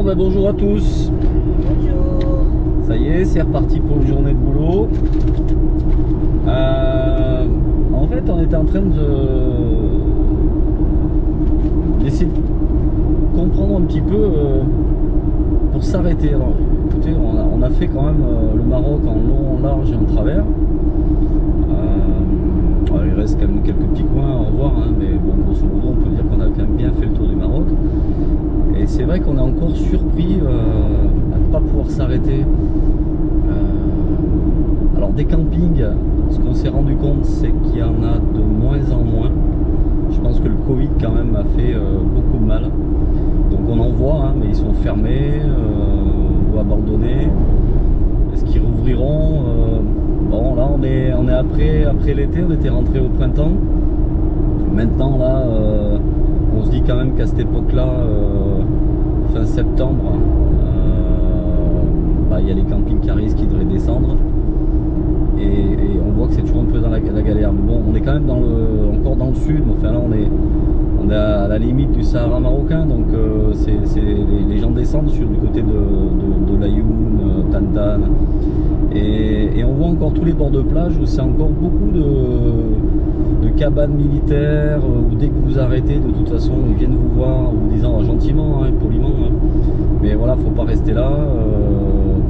ben bonjour à tous. Bonjour. Ça y est, c'est reparti pour une journée de boulot. En fait, on était en train d'essayer de comprendre un petit peu pour s'arrêter. Alors, écoutez, on a fait quand même le Maroc en long, en large et en travers. Il reste quand même quelques petits coins à revoir, hein, mais bon, grosso modo, on peut dire qu'on a quand même bien fait le tour du Maroc. Et c'est vrai qu'on est encore surpris à ne pas pouvoir s'arrêter. Alors des campings, ce qu'on s'est rendu compte, c'est qu'il y en a de moins en moins. Je pense que le Covid quand même a fait beaucoup de mal. Donc on en voit, hein, mais ils sont fermés ou abandonnés. Est-ce qu'ils rouvriront? Bon, là on est après l'été, on était rentré au printemps. Maintenant là, on se dit quand même qu'à cette époque-là, fin septembre, il y a les camping-caristes qui devraient descendre. Et on voit que c'est toujours un peu dans la galère. Mais bon, on est quand même encore dans le sud. Enfin là, on est à la limite du Sahara marocain. Donc les gens descendent du côté de l'Ayoun, Tantan. Et on voit encore tous les bords de plage où c'est encore beaucoup de cabanes militaires où dès que vous arrêtez, de toute façon, ils viennent vous voir en vous disant gentiment, hein, poliment. Hein. Mais voilà, faut pas rester là.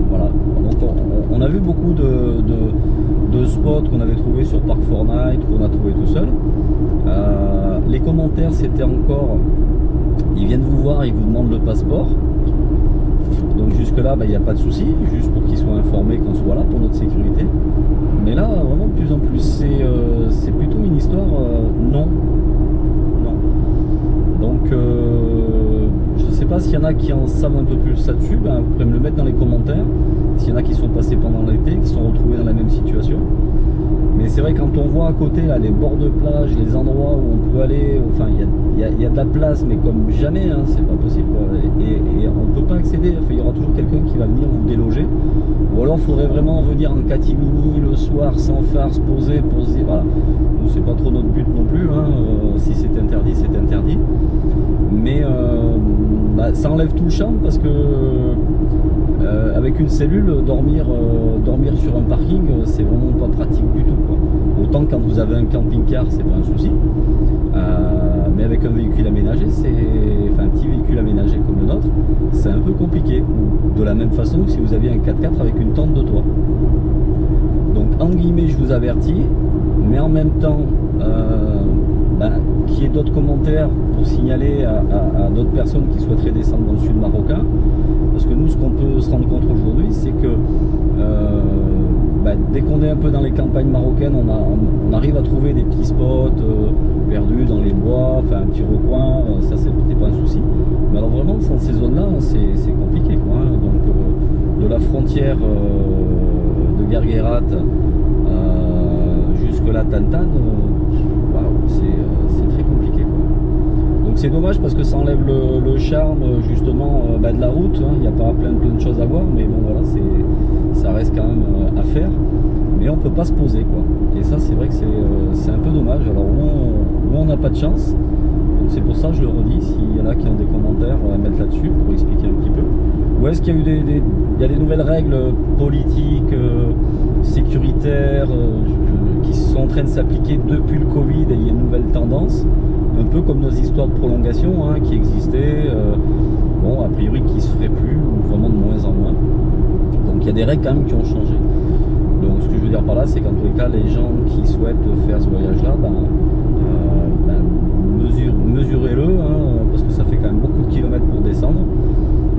Voilà. Donc on a vu beaucoup de spots qu'on avait trouvé sur Park Fortnite, qu'on a trouvé tout seul. Les commentaires, c'était encore, ils viennent vous voir, ils vous demandent le passeport. Donc jusque là, il n'y a pas de souci, juste pour qu'ils soient informés qu'on soit là pour notre sécurité. Mais là, vraiment de plus en plus, c'est plutôt une histoire non. Donc je ne sais pas s'il y en a qui en savent un peu plus là-dessus, vous pouvez me le mettre dans les commentaires. S'il y en a qui sont passés pendant l'été, qui sont retrouvés dans la même situation. Mais c'est vrai, quand on voit à côté là, les bords de plage, les endroits où on peut aller, enfin il y a de la place, mais comme jamais, hein, c'est pas possible quoi. Et on ne peut pas accéder, enfin, il y aura toujours quelqu'un qui va venir vous déloger. Ou alors il faudrait vraiment venir en catimini le soir sans farce, poser, voilà. Nous c'est pas trop notre but non plus, hein. Si c'est interdit, c'est interdit. Mais ça enlève tout le charme parce que avec une cellule, dormir sur un parking, c'est vraiment pas pratique du tout, quoi. Autant quand vous avez un camping-car, c'est pas un souci. Mais avec un véhicule aménagé, un petit véhicule aménagé comme le nôtre, c'est un peu compliqué. De la même façon que si vous aviez un 4x4 avec une tente de toit. Donc en guillemets, je vous avertis, mais en même temps, qu'il y ait d'autres commentaires pour signaler à d'autres personnes qui souhaiteraient descendre dans le sud marocain. Parce que nous, ce qu'on peut se rendre compte aujourd'hui, c'est que dès qu'on est un peu dans les campagnes marocaines, on arrive à trouver des petits spots perdus dans les bois, enfin un petit recoin, ça c'est pas un souci. Mais alors vraiment, dans ces zones-là, c'est compliqué, quoi, hein. Donc de la frontière de Guerguerat jusque là, Tantan, c'est très compliqué, quoi. Donc c'est dommage parce que ça enlève le charme justement de la route, hein. Il n'y a pas plein de choses à voir, mais bon voilà, ça reste quand même à faire. Mais on peut pas se poser, quoi. Et ça c'est vrai que c'est un peu dommage. Alors où on n'a pas de chance, donc c'est pour ça je le redis, s'il y en a qui ont des commentaires à mettre là-dessus pour expliquer un petit peu. Ou est-ce qu'il y a eu des nouvelles règles politiques, sécuritaires, qui sont en train de s'appliquer depuis le Covid et il y a une nouvelle tendance, un peu comme nos histoires de prolongation, hein, qui existaient, bon a priori qui se feraient plus, ou vraiment de moins en moins. Donc il y a des règles quand même qui ont changé. Donc ce que je veux dire par là, c'est qu'en tous les cas, les gens qui souhaitent faire ce voyage-là, mesurez-le, hein, parce que ça fait quand même beaucoup de kilomètres pour descendre.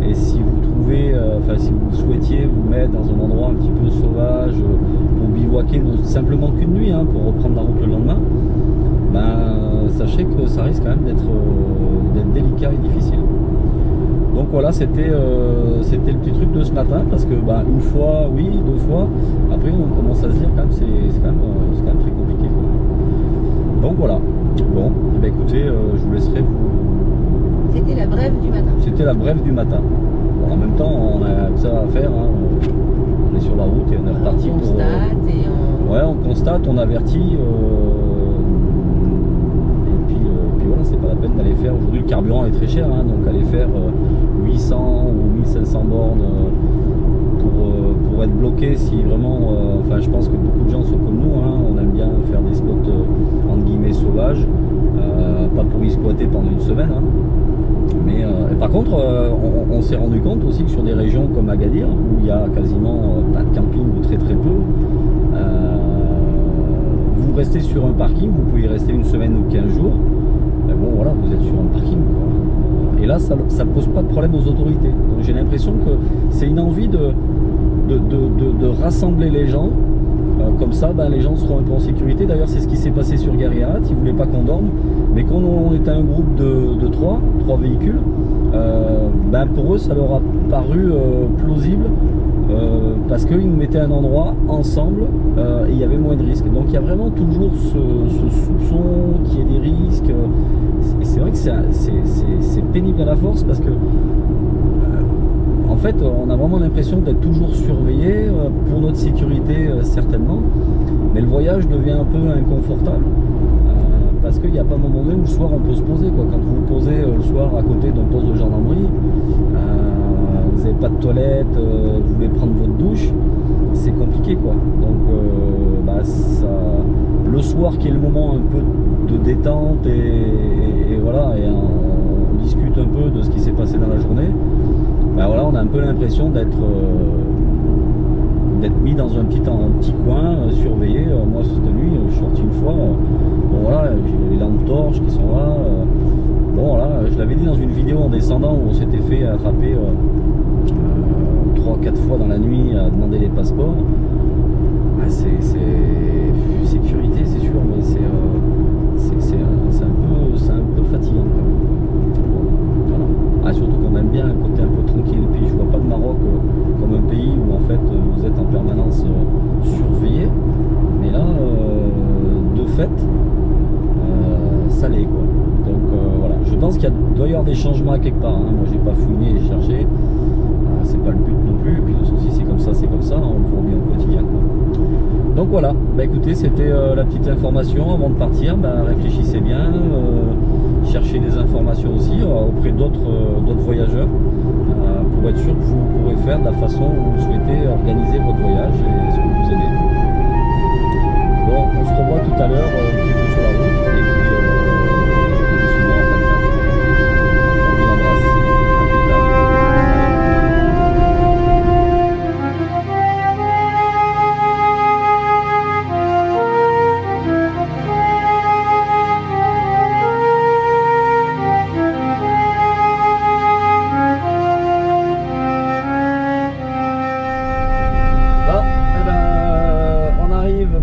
Et si vous trouvez, si vous souhaitiez vous mettre dans un endroit un petit peu sauvage, pour bivouaquer simplement qu'une nuit, hein, pour reprendre la route le lendemain, sachez que ça risque quand même d'être délicat et difficile. Donc voilà, c'était le petit truc de ce matin, parce que une fois, oui, deux fois, après on commence à se dire quand même c'est quand même très compliqué, quoi. Donc voilà. Bon, écoutez, je vous laisserai vous. C'était la brève du matin. C'était la brève du matin. Bon, en même temps, on a que ça à faire, hein. On est sur la route et on est reparti on constate pour. Et on... Ouais, on constate, on avertit. Et puis voilà, c'est pas la peine d'aller faire. Aujourd'hui, le carburant est très cher, hein, donc aller faire 8 1800 ou 1500 bornes pour être bloqué si vraiment, enfin je pense que beaucoup de gens sont comme nous, hein, on aime bien faire des spots entre guillemets sauvages, pas pour y squatter pendant une semaine, hein. Mais par contre on s'est rendu compte aussi que sur des régions comme Agadir où il y a quasiment pas de camping ou très peu, vous restez sur un parking, vous pouvez y rester une semaine ou 15 jours, mais bon voilà, vous êtes sur un parking quoi. Et là ça ne pose pas de problème aux autorités, donc j'ai l'impression que c'est une envie de rassembler les gens, comme ça ben, les gens seront un peu en sécurité. D'ailleurs c'est ce qui s'est passé sur Guériarat, ils ne voulaient pas qu'on dorme, mais quand on était un groupe de trois véhicules, ben, pour eux ça leur a paru plausible, parce qu'ils nous mettaient à un endroit ensemble et il y avait moins de risques. Donc il y a vraiment toujours ce soupçon qu'il y ait des risques, et c'est vrai que c'est pénible à la force parce que en fait, on a vraiment l'impression d'être toujours surveillé, pour notre sécurité certainement, mais le voyage devient un peu inconfortable, parce qu'il n'y a pas un moment donné où le soir on peut se poser, quoi. Quand vous vous posez le soir à côté d'un poste de gendarmerie, vous n'avez pas de toilette, vous voulez prendre votre douche, c'est compliqué quoi. Donc bah, le soir qui est le moment un peu de détente et voilà, et on discute un peu de ce qui s'est passé dans la journée. Ben voilà, on a un peu l'impression d'être mis dans un petit coin, surveillé. Moi cette nuit, je suis sorti une fois, bon voilà, j'ai les lampes torches qui sont là. Bon voilà, je l'avais dit dans une vidéo en descendant où on s'était fait attraper 3-4 fois dans la nuit à demander les passeports. Ben, c'est sécurité c'est sûr, mais c'est un peu fatigant quand même. Voilà. Ah, surtout qu'on aime bien un côté un peu tranquille. Et puis je vois pas le Maroc comme un pays où en fait vous êtes en permanence surveillé, mais là de fait ça l'est quoi. Donc voilà, je pense qu'il doit y avoir des changements à quelque part, hein. Moi j'ai pas fouiné et cherché, c'est pas le but non plus, et puis si c'est comme ça, hein. On le voit bien au quotidien quoi. Donc voilà, bah écoutez, c'était la petite information avant de partir. Bah, réfléchissez bien, cherchez des informations aussi auprès d'autres voyageurs, pour être sûr que vous pourrez faire de la façon où vous souhaitez organiser votre voyage et ce que vous aimez. Bon, on se revoit tout à l'heure un petit peu sur la route, et puis sinon en fait, on vous embrasse, impeccable.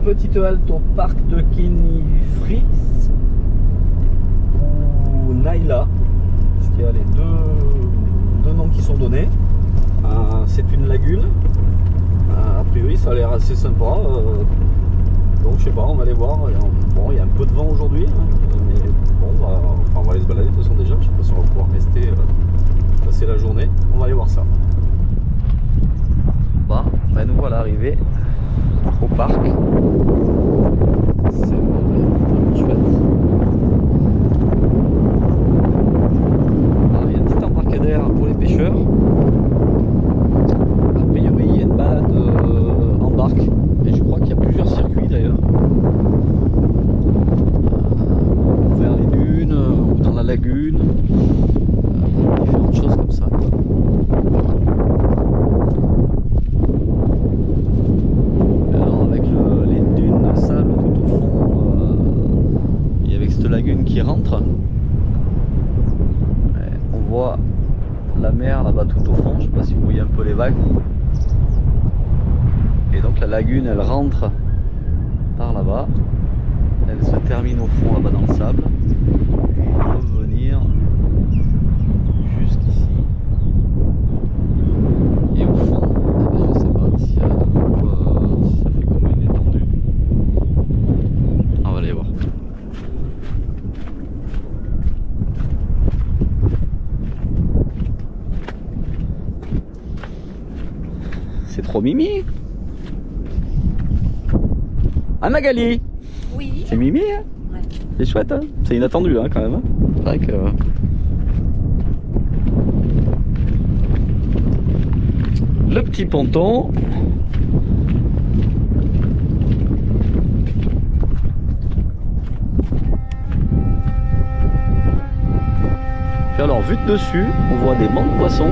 Petite halte au parc de Kenifris ou Naïla, parce qu'il y a les deux noms qui sont donnés. C'est une lagune, a priori ça a l'air assez sympa, donc je sais pas, on va aller voir. Bon, il y a un peu de vent aujourd'hui, hein, mais bon, on va aller se balader de toute façon déjà. Je sais pas si on va pouvoir rester passer la journée, on va aller voir ça. Bon, ben nous voilà arrivés au parc. C'est vraiment chouette. Alors, il y a un petit embarcadère pour les pêcheurs. A priori, il y a une balade en barque, et je crois qu'il y a plusieurs circuits d'ailleurs. Vers les dunes ou dans la lagune, différentes choses comme ça. Lagune qui rentre, on voit la mer là-bas tout au fond, je sais pas si vous voyez un peu les vagues, et donc la lagune elle rentre par là-bas, elle se termine au fond là-bas dans le sable et revenir jusqu'ici, et au fond je sais pas s'il y a de nouveau, si ça fait comme une étendue, on va aller voir. C'est trop mimi. Ah Magali. Oui. C'est mimi hein. Ouais. C'est chouette hein. C'est inattendu hein, quand même hein. C'est vrai que... petit ponton. Et alors, vue de dessus, on voit des bancs de poissons.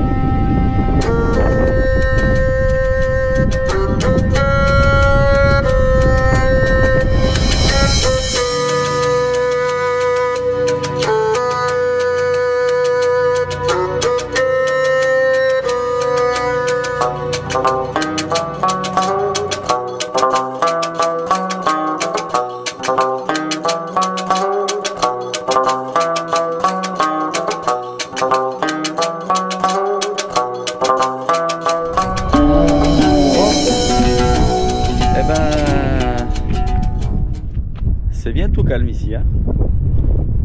C'est bien tout calme ici, hein.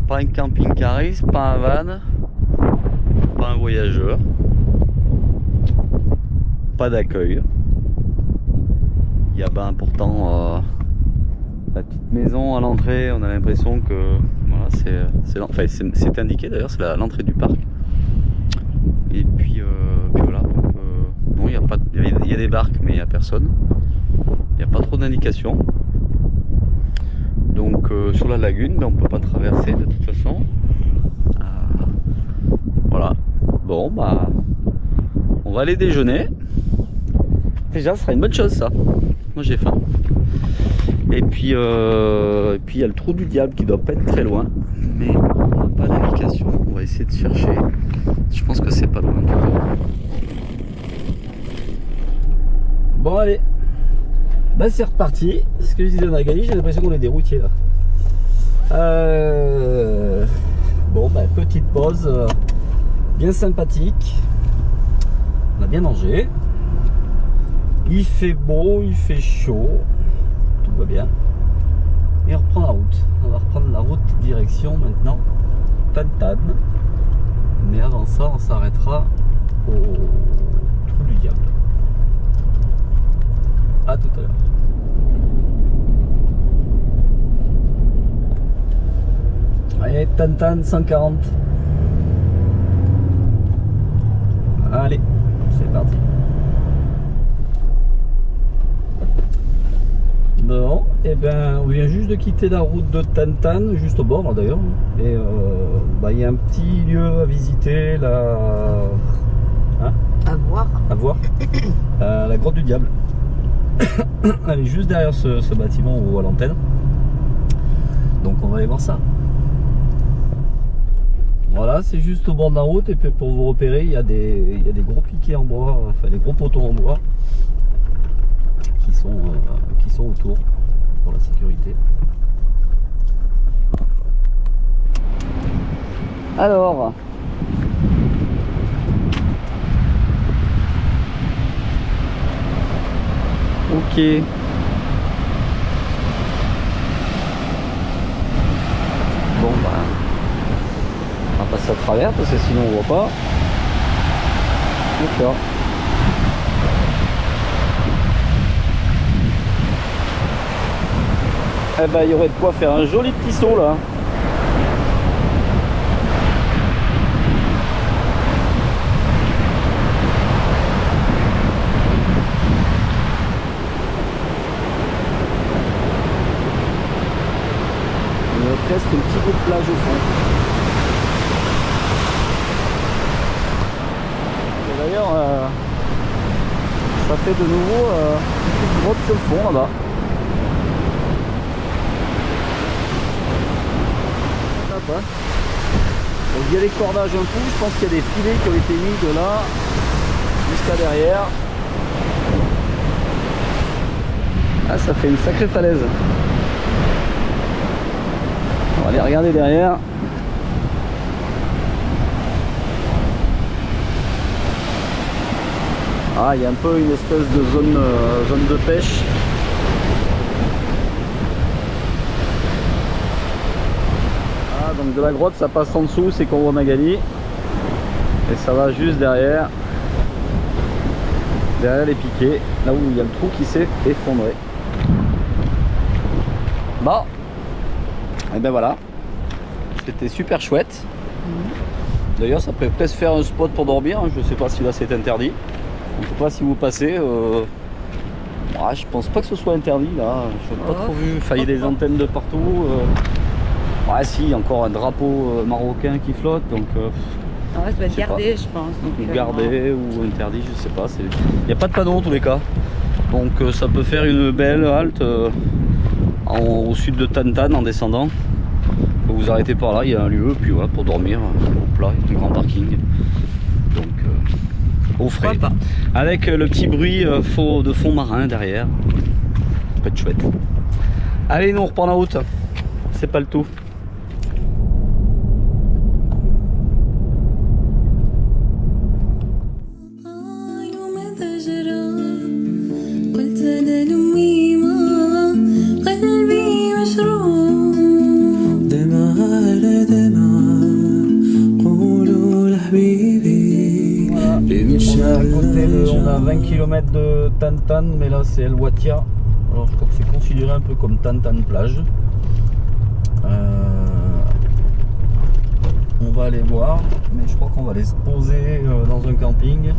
Pas un camping-cariste, pas un van, pas un voyageur, pas d'accueil. Il y a pourtant la petite maison à l'entrée, on a l'impression que voilà, c'est indiqué d'ailleurs, c'est l'entrée du parc. Et puis voilà, donc, non, il y a des barques mais il n'y a personne. Il n'y a pas trop d'indications. Donc sur la lagune, on ne peut pas traverser de toute façon. Voilà. Bon, on va aller déjeuner. Déjà, ce sera une bonne chose ça. Moi j'ai faim. Et puis il y a le trou du diable qui doit pas être très loin. Mais on n'a pas d'indication. On va essayer de chercher. Je pense que c'est pas loin. Bon allez. C'est reparti. Ce que je disais à Magali, j'ai l'impression qu'on est des routiers là. Bon, petite pause bien sympathique. On a bien mangé. Il fait beau, il fait chaud. Tout va bien. Et on reprend la route. On va reprendre la route direction maintenant Tantan. Mais avant ça, on s'arrêtera au trou du diable. A tout à l'heure. Allez, Tantan 140. Allez, c'est parti. Bon, et on vient juste de quitter la route de Tantan, juste au bord d'ailleurs. Et il y a un petit lieu à visiter, là. Hein, à voir. La grotte du diable. Elle est juste derrière ce bâtiment où on voit l'antenne. Donc on va aller voir ça. Voilà, c'est juste au bord de la route. Et puis pour vous repérer, il y a des gros piquets en bois, enfin des gros poteaux en bois qui sont autour pour la sécurité. Alors, ok. Bon on va passer à travers parce que sinon on voit pas. D'accord. Il y aurait de quoi faire un joli petit saut là. Presque un petit bout de plage au fond. Et d'ailleurs, ça fait de nouveau une petite grotte sur le fond là-bas. Donc il y a les cordages un coup, je pense qu'il y a des filets qui ont été mis de là jusqu'à derrière. Ah, ça fait une sacrée falaise. On va aller regarder derrière. Ah, il y a un peu une espèce de zone de pêche. Ah, donc de la grotte ça passe en dessous, c'est qu'on voit Magali. Et ça va juste derrière les piquets, là où il y a le trou qui s'est effondré. Bon. Et voilà, c'était super chouette. D'ailleurs ça peut presque faire un spot pour dormir, je sais pas si là c'est interdit. Je sais pas si vous passez. Je pense pas que ce soit interdit là. Je n'ai pas trop vu. Enfin, il y a des antennes de partout. Ouais, si, il y a encore un drapeau marocain qui flotte. Donc, ça doit être gardé, je pense. Ou gardé ou interdit, je sais pas. Il n'y a pas de panneau en tous les cas. Donc, ça peut faire une belle halte au sud de Tantan en descendant. Vous vous arrêtez par là, il y a un lieu, puis voilà, pour dormir au plat, il y a un grand parking. Donc, au frais. Avec le petit bruit de fond marin derrière. Ça peut être chouette. Allez, nous on reprend la route. C'est pas le tout. On a 20 km de Tantan, mais là c'est El Watia. Alors je crois que c'est considéré un peu comme Tantan plage. On va aller voir, mais je crois qu'on va aller se poser dans un camping.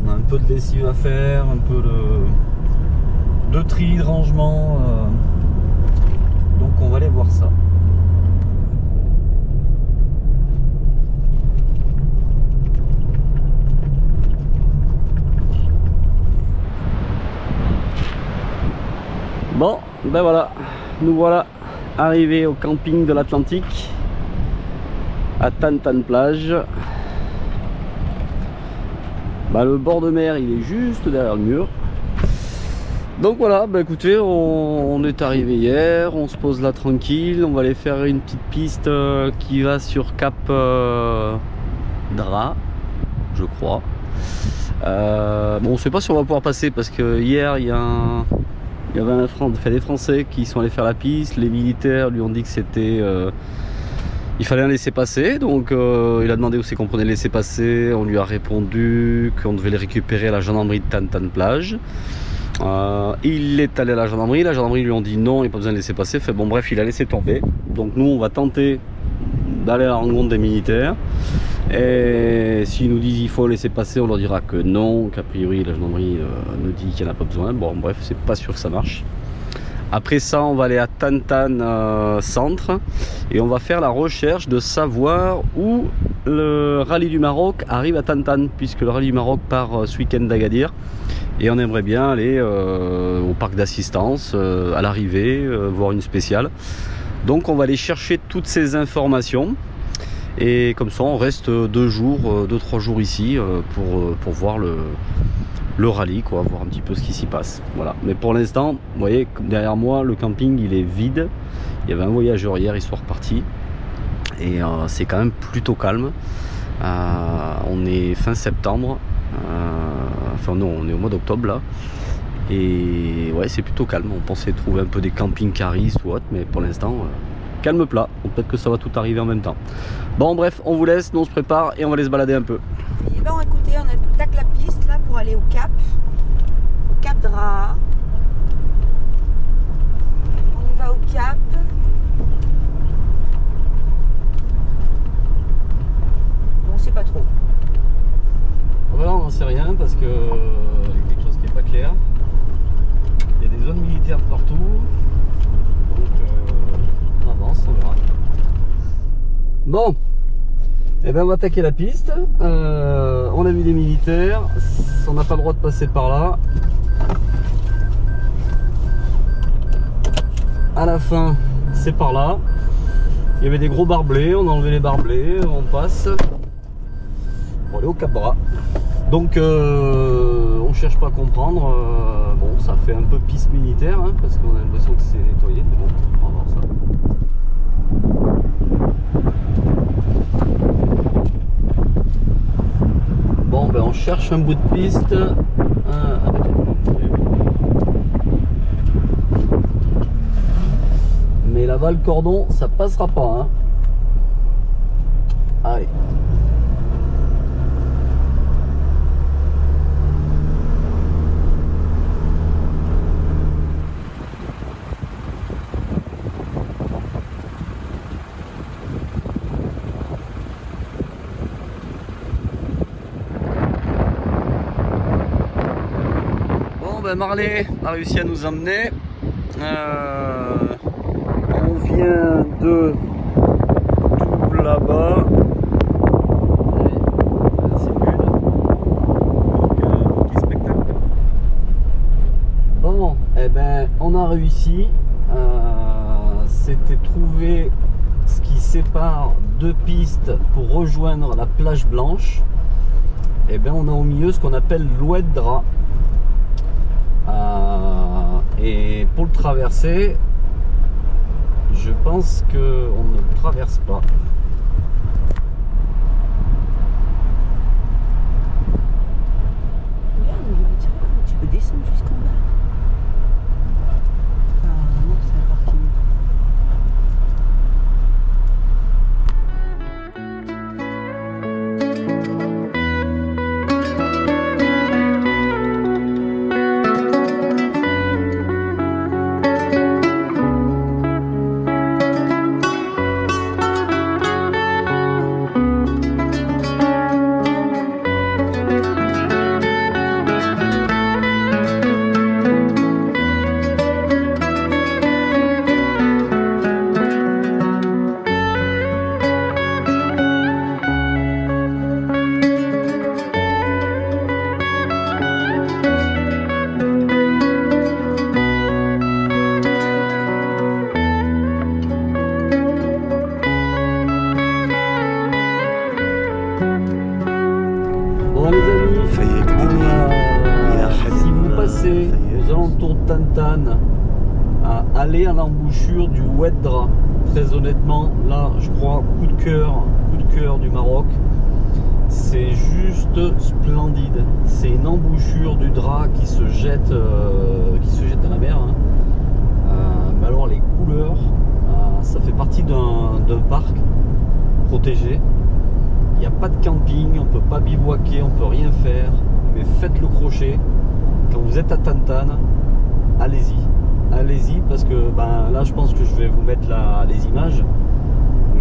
On a un peu de lessive à faire, un peu de tri, de rangement. Donc on va aller voir ça. Bon, ben voilà, nous voilà arrivés au camping de l'Atlantique à Tantan plage. Bah, le bord de mer il est juste derrière le mur. Donc voilà, bah écoutez, on est arrivé hier, on se pose là tranquille, on va aller faire une petite piste qui va sur Cap Dra, je crois. Bon, on sait pas si on va pouvoir passer parce que hier il y avait des Français qui sont allés faire la piste. Les militaires lui ont dit que c'était il fallait un laisser-passer, donc il a demandé où c'est qu'on prenait le laisser-passer. On lui a répondu qu'on devait les récupérer à la gendarmerie de Tantan plage. Il est allé à la gendarmerie lui ont dit non, il n'y a pas besoin de laisser passer. Fait bon, bref, il a laissé tomber. Donc nous on va tenter d'aller à la rencontre des militaires, et s'ils nous disent il faut laisser passer, on leur dira que non, qu'a priori la gendarmerie nous dit qu'il n'y en a pas besoin. Bon bref, c'est pas sûr que ça marche. Après ça on va aller à Tantan centre et on va faire la recherche de savoir où le rallye du Maroc arrive à Tantan, puisque le rallye du Maroc part ce week-end d'Agadir. Et on aimerait bien aller au parc d'assistance à l'arrivée, voir une spéciale. Donc on va aller chercher toutes ces informations. Et comme ça on reste 2-3 jours ici pour voir le rallye, quoi, voir un petit peu ce qui s'y passe. Voilà. Mais pour l'instant, vous voyez, derrière moi, le camping il est vide. Il y avait un voyageur hier, ils sont repartis. Et c'est quand même plutôt calme. On est fin septembre. Enfin non, on est au mois d'octobre là. Et ouais, c'est plutôt calme. On pensait trouver un peu des camping-caristes ou autre, mais pour l'instant, calme plat. Peut-être que ça va tout arriver en même temps. Bon bref, on vous laisse, nous on se prépare et on va aller se balader un peu. Et ben écoutez, on attaque la piste là pour aller au Cap Dra. On y va au Cap. On sait pas trop. Voilà, on n'en sait rien parce que y a quelque chose qui n'est pas clair. Il y a des zones militaires partout. Donc on avance, on verra. Bon, et ben on va attaquer la piste. On a vu des militaires. On n'a pas le droit de passer par là. À la fin, c'est par là. Il y avait des gros barbelés. On a enlevé les barbelés. On passe. Pour aller au Cap Dra. Donc on cherche pas à comprendre. Bon, ça fait un peu piste militaire hein, parce qu'on a l'impression que c'est nettoyé, mais bon, on va voir ça. Bon ben on cherche un bout de piste. Mais là-bas le cordon ça passera pas hein. Allez. ben Marley a réussi à nous emmener. On vient de tout là-bas. C'est nul. Donc, petit spectacle. Bon, eh ben, on a réussi. C'était trouver ce qui sépare deux pistes pour rejoindre la plage blanche. Et ben, on a au milieu ce qu'on appelle l'Oued-Dra. Et pour le traverser, je pense qu'on ne le traverse pas. Regarde, tu peux descendre jusqu'en bas. Ah non, c'est un parking. Bon les amis, si vous passez aux alentours de Tantan, allez à l'embouchure du Oued-Dra. Très honnêtement, là je crois coup de cœur du Maroc. C'est juste splendide. C'est une embouchure du Dra qui se jette dans la mer. Hein. Mais alors les couleurs, ça fait partie d'un parc protégé. Il n'y a pas de camping, on ne peut pas bivouaquer, on ne peut rien faire. Mais faites le crochet. Quand vous êtes à Tantan, allez-y. Allez-y parce que ben, là je pense que je vais vous mettre les images.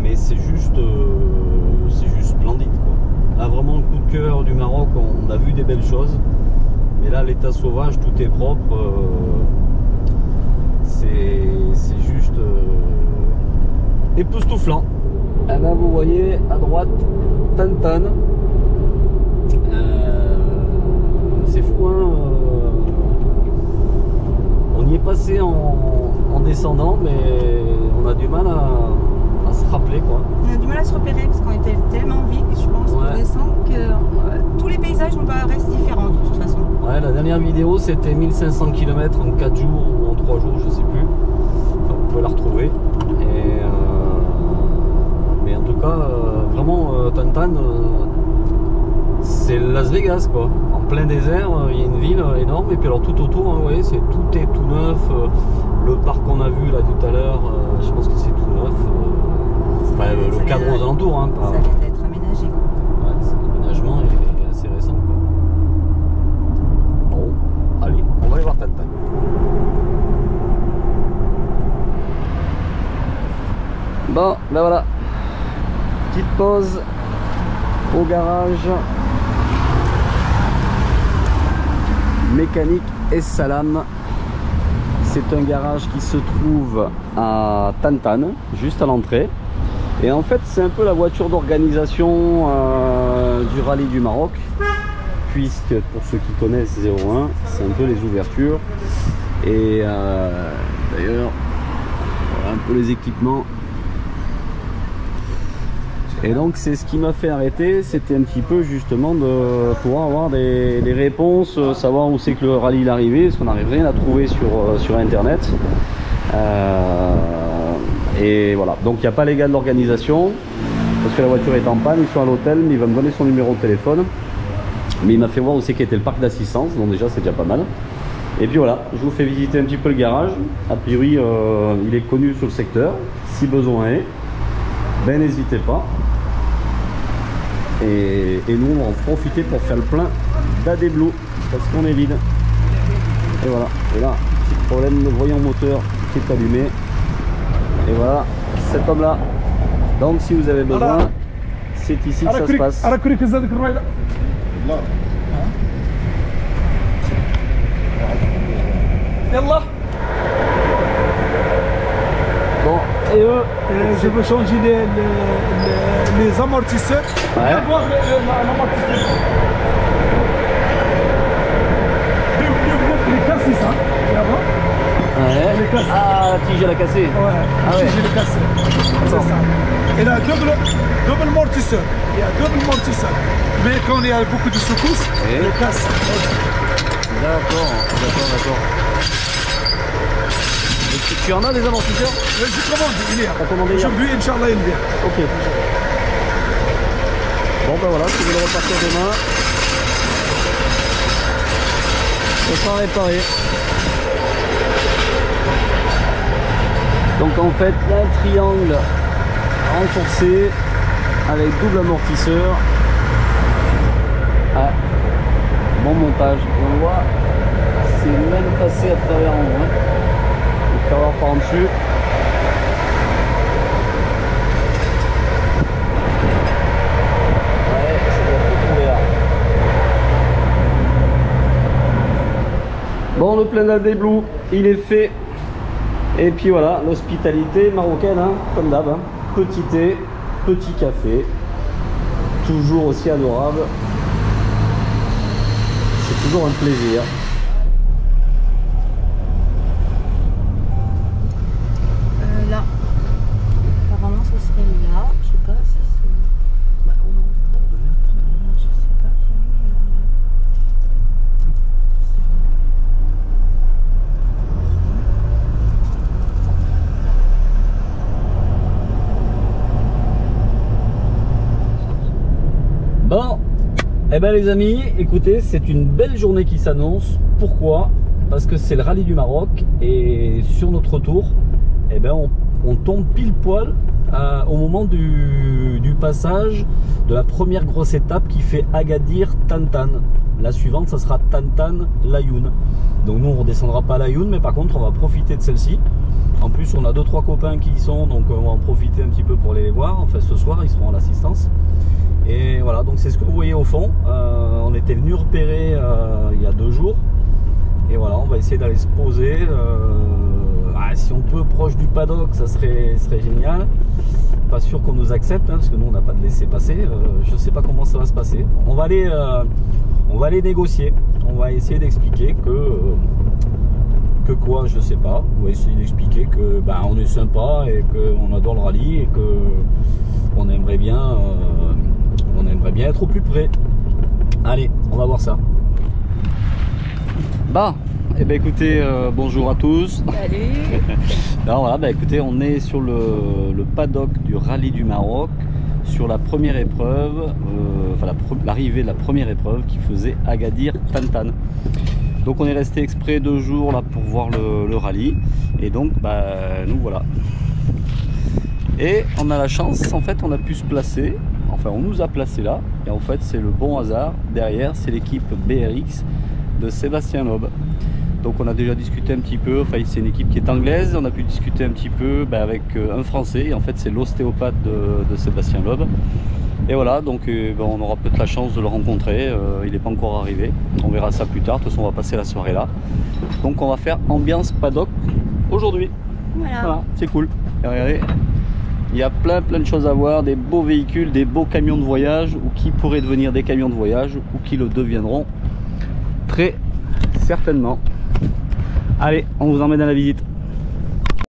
Mais c'est juste splendide quoi. Là vraiment le coup de cœur du Maroc, on a vu des belles choses. Mais là l'état sauvage, tout est propre. C'est juste époustouflant. Et ben vous voyez à droite Tantan. C'est fou hein. On y est passé en descendant, mais on a du mal à se rappeler quoi. On a du mal à se repérer parce qu'on était tellement vite, je pense, pour descendre que tous les paysages nous paraissent différents de toute façon. Ouais, la dernière vidéo c'était 1500 km en 4 jours ou en 3 jours, je sais plus. Enfin, vous pouvez la retrouver. Mais en tout cas, vraiment, Tantan, c'est Las Vegas quoi. En plein désert, il y a une ville énorme et puis alors tout autour, hein, vous voyez, tout est tout neuf. Le parc qu'on a vu là tout à l'heure, je pense que c'est tout neuf. Enfin, le cadre aux alentours. Hein, ça vient d'être aménagé. Ouais, l'aménagement est assez récent quoi. Bon, allez, on va aller voir Tantan. Bon, ben voilà. Petite pause au garage mécanique Es Salam. C'est un garage qui se trouve à Tantan, juste à l'entrée. Et en fait, c'est un peu la voiture d'organisation du rallye du Maroc, puisque pour ceux qui connaissent 01, c'est un peu les ouvertures. Et d'ailleurs, voilà un peu les équipements. Et donc c'est ce qui m'a fait arrêter, c'était un petit peu justement de pouvoir avoir des réponses, savoir où c'est que le rallye est arrivé, parce qu'on n'arrive rien à trouver sur internet. Et voilà, donc il n'y a pas les gars de l'organisation, parce que la voiture est en panne, ils sont à l'hôtel, mais il va me donner son numéro de téléphone. Mais il m'a fait voir où c'est qu'était le parc d'assistance, donc déjà c'est déjà pas mal. Et puis voilà, je vous fais visiter un petit peu le garage. A priori il est connu sur le secteur, si besoin est, ben n'hésitez pas. Et nous on va en profiter pour faire le plein d'Adeblo parce qu'on est vide. Et voilà, et là, petit problème de voyant moteur qui est allumé. Et voilà, cet homme là. Donc si vous avez besoin, c'est ici que ça se passe. Yallah. Bon, et eux, je veux changer les amortisseurs. Ouais. Viens voir l'amortisseur. Les casser ça. Viens voir. ouais. Ah, la tige elle a cassé. Ouais, Ah ouais. je l'ai cassé. C'est ça. Il a double amortisseur. Il y a double amortisseur. Mais quand il y a beaucoup de secousses, Et il casse. D'accord. Et tu en as des amortisseurs? Je commande, il est. T'as commandé hier? Aujourd'hui, Inch'Allah, il vient. Ok. Bon ben voilà, tu veux le repartir demain. Ce sera réparé. Donc en fait, il y a un triangle renforcé avec double amortisseur. Ah, bon montage. Et on voit, c'est même passé à travers en haut. Il faut avoir par en dessus. Ouais, ça doit tout tomber là. Bon, le plein des Blue, il est fait. Et puis voilà, l'hospitalité marocaine, hein, comme d'hab. Hein. Petit thé, petit café. Toujours aussi adorable. C'est toujours un plaisir. Là. Apparemment, ce serait là. Je sais pas si c'est. Bah, on est en bord de mer. Je sais pas. Bon, eh ben les amis, écoutez, c'est une belle journée qui s'annonce. Pourquoi? Parce que c'est le rallye du Maroc et sur notre retour, eh ben on tombe pile poil au moment du passage de la première grosse étape qui fait Agadir-Tantan. La suivante, ça sera Tantan-Layoun. Donc nous, on ne redescendra pas à Layoun, mais par contre, on va profiter de celle-ci. En plus, on a 2-3 copains qui y sont, donc on va en profiter un petit peu pour aller les voir. Enfin, ce soir, ils seront à l'assistance. Et voilà, donc c'est ce que vous voyez au fond. On était venu repérer il y a 2 jours. Et voilà, on va essayer d'aller se poser. Si on peut proche du paddock, ça serait génial. Pas sûr qu'on nous accepte, hein, parce que nous on n'a pas de laisser passer. Je ne sais pas comment ça va se passer. On va aller négocier. On va essayer d'expliquer que quoi, je sais pas. On va essayer d'expliquer que on est sympa et qu'on adore le rallye et que on aimerait bien être au plus près. Allez, on va voir ça. Bah, et ben écoutez, bonjour à tous. Salut. Alors voilà, écoutez, on est sur le paddock du rallye du Maroc, sur la première épreuve, l'arrivée de la première épreuve qui faisait Agadir-Tantan. Donc on est resté exprès 2 jours là pour voir le rallye, et donc nous voilà. Et on a la chance, en fait on a pu se placer, enfin on nous a placé là, et en fait c'est le bon hasard, derrière c'est l'équipe BRX de Sébastien Loeb. Donc on a déjà discuté un petit peu, enfin c'est une équipe qui est anglaise, on a pu discuter un petit peu avec un français, et en fait c'est l'ostéopathe de Sébastien Loeb. Et voilà, donc on aura peut-être la chance de le rencontrer, il n'est pas encore arrivé, on verra ça plus tard, de toute façon on va passer la soirée là. Donc on va faire ambiance paddock aujourd'hui. Voilà, c'est cool. Et regardez, il y a plein de choses à voir, des beaux véhicules, des beaux camions de voyage, ou qui pourraient devenir des camions de voyage, ou qui le deviendront très certainement. Allez, on vous emmène à la visite.